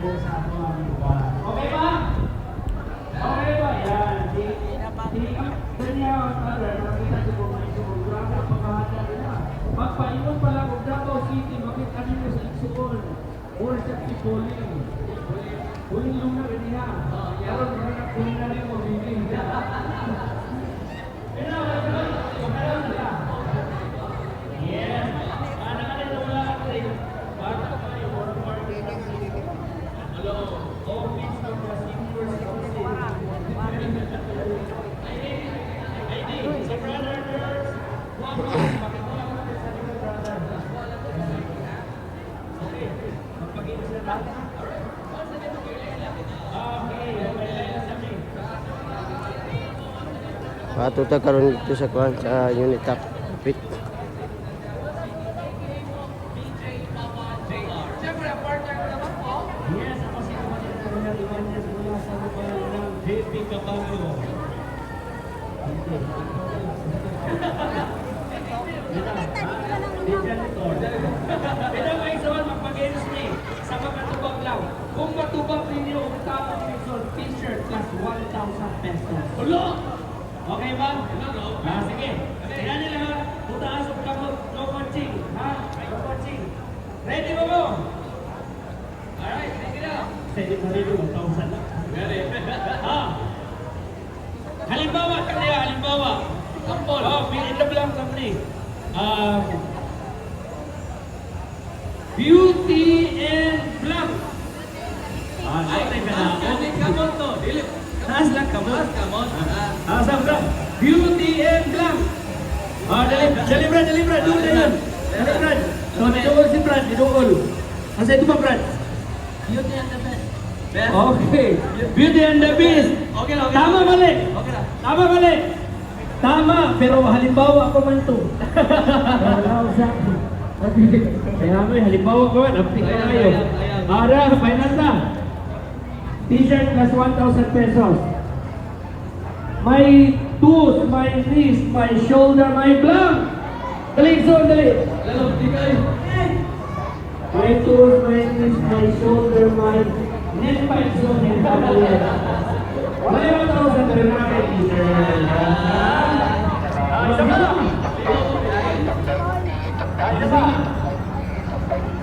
Okay ba? Okay ba? Yan. Magpaingon pa lang kung Davao City, bakit kanino sa Igsuon? Or sa Tipoling. Huling lugar rin niya. Yaron, huling na rin mo, bibig. Yes. Nakalit na wala ka rin. Bata pa yung more marketing. Hello. Office of the Senior Council. ID. Sa brother nurse. Okay. Magpagin sila natin. Patuta karon dito sa kuan sa Unitap Pit. Yes, ako si Kapatid Coronel Ibanez mula sa lugar ng JP Cabango. Ito may isawan magpag-games ni sa magkatubag lang. Kung matubag ninyo ang tamang result, t-shirt plus 1,000 pesos. Ulo! Okay ba? Sige. Kaya nila ha, tutaas ang kamot, no punching. Ha? No punching. Ready ba mo? Alright, take it out. Pwede mo rin 1,000 lang. Halimbawa, kaya halimbawa. Kampol. Fill the blank company. Beauty and blank. Ay, kamot to. Taas lang kamot. Sabra. Beauty and blank. Dali Brad. Doon na yan. Dali Brad. So, nidool si Brad. Nidool. Asa ito ba Brad? Beauty and the Beast. Okay. Beauty and the Beast. Okay lang. Tama mali. Tama mali. Tama. Pero halimbawa ako man to. Kaya mo halimbawa ko man. Aptik na kayo. Ara, final na. T-shirt plus 1,000 pesos. My toes, my knees, my shoulder, my blank. Dali, dali. My toes, my knees, my shoulder, my neck, my zone, and my 1,000 per mga t-shirt.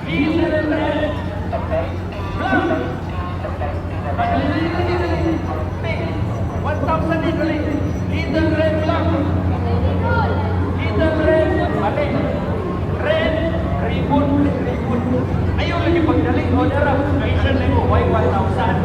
T-shirt red. Blank. 1,000 din ulit. Hidden red lang. Hidden red. Mali. Red. Ribbon. Ayaw lagi pagdaling. O, darap. Nation mo. Why 1,000?